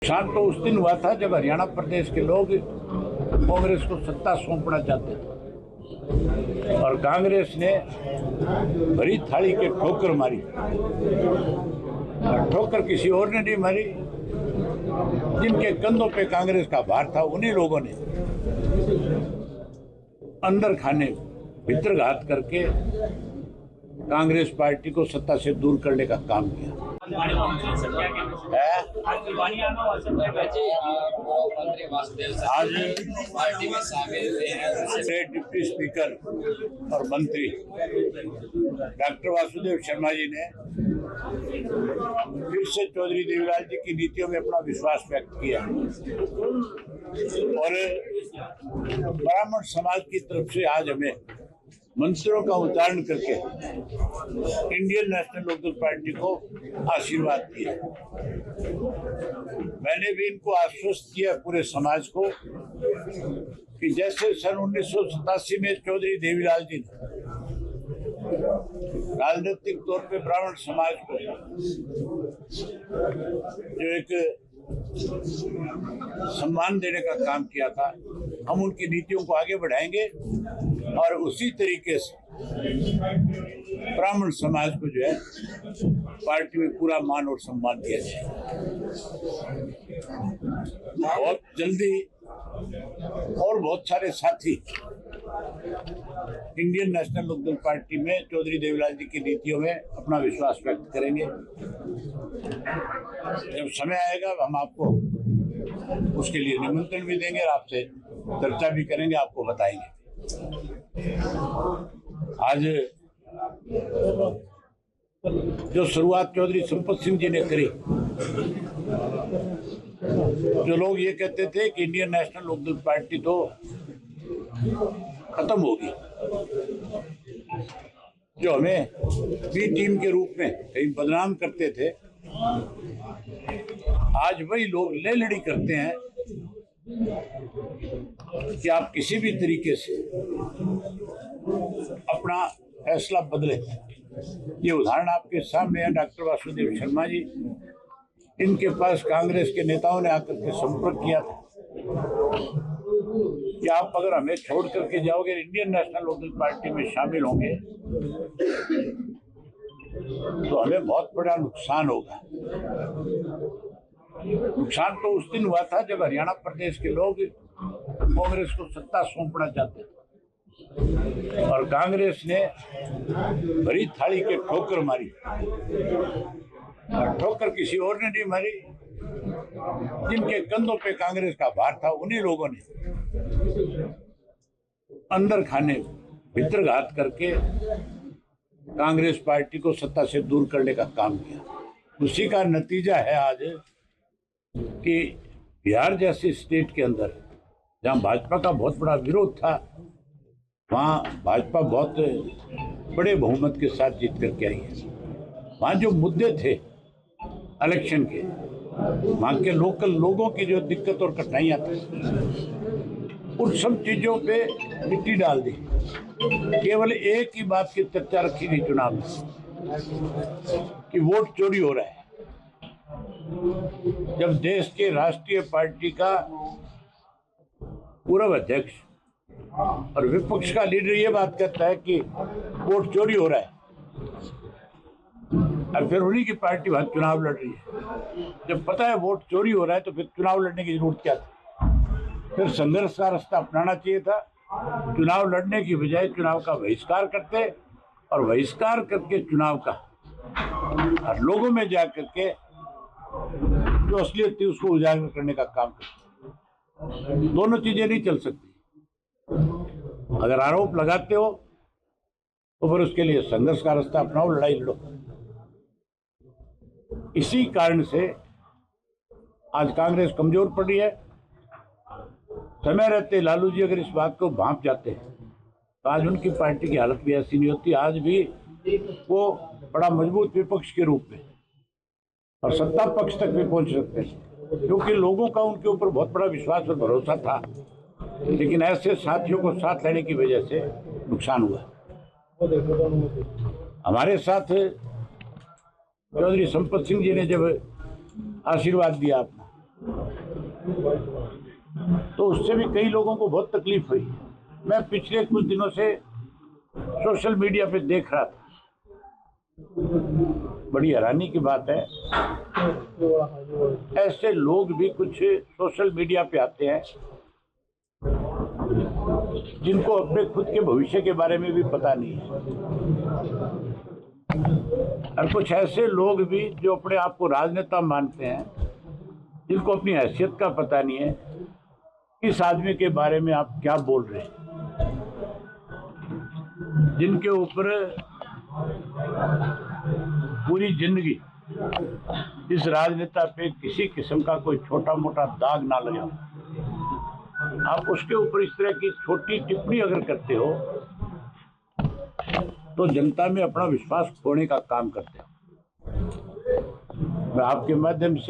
नुकसान तो उस दिन हुआ था जब हरियाणा प्रदेश के लोग कांग्रेस को सत्ता सौंपना चाहते थे और कांग्रेस ने भरी थाली के ठोकर मारी। ठोकर किसी और ने नहीं मारी, जिनके कंधों पे कांग्रेस का भार था उन्हीं लोगों ने अंदर खाने भित्रघात करके कांग्रेस पार्टी को सत्ता से दूर करने का काम किया। आज पार्टी में शामिल डिप्टी स्पीकर और मंत्री डॉक्टर वासुदेव शर्मा जी ने फिर से चौधरी देवीलाल जी की नीतियों में अपना विश्वास व्यक्त किया और ब्राह्मण समाज की तरफ से आज हमें मंत्रियों का उच्चारण करके इंडियन नेशनल लोकदल पार्टी को आशीर्वाद दिया। मैंने भी इनको आश्वस्त किया पूरे समाज को कि जैसे सन 1987 में चौधरी देवीलाल जी ने राजनीतिक तौर पे ब्राह्मण समाज को जो एक सम्मान देने का काम किया था, हम उनकी नीतियों को आगे बढ़ाएंगे और उसी तरीके से ब्राह्मण समाज को जो है पार्टी में पूरा मान और सम्मान दिया जाए। बहुत जल्दी और बहुत सारे साथी इंडियन नेशनल लोकदल पार्टी में चौधरी देवीलाल जी की नीतियों में अपना विश्वास व्यक्त करेंगे। जब समय आएगा हम आपको उसके लिए निमंत्रण भी देंगे और आपसे चर्चा भी करेंगे, आपको बताएंगे। आज जो शुरुआत चौधरी संपत सिंह जी ने करी, जो लोग ये कहते थे कि इंडियन नेशनल लोकदल पार्टी तो खत्म होगी, जो हमें बी टीम के रूप में कहीं बदनाम करते थे, आज वही लोग ले लड़ी करते हैं कि आप किसी भी तरीके से अपना फैसला बदले। ये उदाहरण आपके सामने है। डॉक्टर वासुदेव शर्मा जी, इनके पास कांग्रेस के नेताओं ने आकर के संपर्क किया था कि आप अगर हमें छोड़ करके जाओगे, इंडियन नेशनल लोकदल पार्टी में शामिल होंगे तो हमें बहुत बड़ा नुकसान होगा। नुकसान तो उस दिन हुआ था जब हरियाणा प्रदेश के लोग कांग्रेस को सत्ता सौंपना चाहते थे और कांग्रेस ने भरी थाली के ठोकर मारी। ठोकर किसी और ने नहीं मारी, जिनके कंधों पे कांग्रेस का भार था उन्हीं लोगों ने अंदर खाने भित्रघात करके कांग्रेस पार्टी को सत्ता से दूर करने का काम किया। उसी का नतीजा है आज कि बिहार जैसे स्टेट के अंदर जहां भाजपा का बहुत बड़ा विरोध था, वहां भाजपा बहुत बड़े बहुमत के साथ जीत करके आई है। वहां जो मुद्दे थे इलेक्शन के, वहां के लोकल लोगों की जो दिक्कत और कठिनाइयां थी, उन सब चीजों पे मिट्टी डाल दी। केवल एक ही बात की चर्चा रखी गई चुनाव में कि वोट चोरी हो रहा है। जब देश के राष्ट्रीय पार्टी का पूर्व अध्यक्ष और विपक्ष का लीडर ये बात कहता है कि वोट चोरी हो रहा है, और फिर उन्हीं की पार्टी वहां चुनाव लड़ रही है। जब पता है वोट चोरी हो रहा है तो फिर चुनाव लड़ने की जरूरत क्या थी? फिर संघर्ष का रास्ता अपनाना चाहिए था। चुनाव लड़ने की बजाय चुनाव का बहिष्कार करते और बहिष्कार करके चुनाव का और लोगों में जा करके जो असलियत थी उसको उजागर करने का काम करते। दोनों चीजें नहीं चल सकती। अगर आरोप लगाते हो तो फिर उसके लिए संघर्ष का रास्ता अपनाओ, लड़ाई लड़ो। इसी कारण से आज कांग्रेस कमजोर पड़ी है। समय रहते लालू जी अगर इस बात को भांप जाते तो आज उनकी पार्टी की हालत भी ऐसी नहीं होती। आज भी वो बड़ा मजबूत विपक्ष के रूप में और सत्ता पक्ष तक भी पहुंच सकते हैं, क्योंकि लोगों का उनके ऊपर बहुत बड़ा विश्वास और भरोसा था। लेकिन ऐसे साथियों को साथ लेने की वजह से नुकसान हुआ। हमारे साथ चौधरी संपत सिंह जी ने जब आशीर्वाद दिया अपना, तो उससे भी कई लोगों को बहुत तकलीफ हुई। मैं पिछले कुछ दिनों से सोशल मीडिया पे देख रहा था, बड़ी हैरानी की बात है, ऐसे लोग भी कुछ सोशल मीडिया पे आते हैं जिनको अपने खुद के भविष्य के बारे में भी पता नहीं है, और कुछ ऐसे लोग भी जो अपने आप को राजनेता मानते हैं, जिनको अपनी हैसियत का पता नहीं है इस आदमी के बारे में आप क्या बोल रहे हैं, जिनके ऊपर पूरी जिंदगी इस राजनेता पे किसी किस्म का कोई छोटा मोटा दाग ना लगा, आप उसके ऊपर इस तरह की छोटी टिप्पणी अगर करते हो तो जनता में अपना विश्वास खोने का काम करते हो। मैं आपके माध्यम से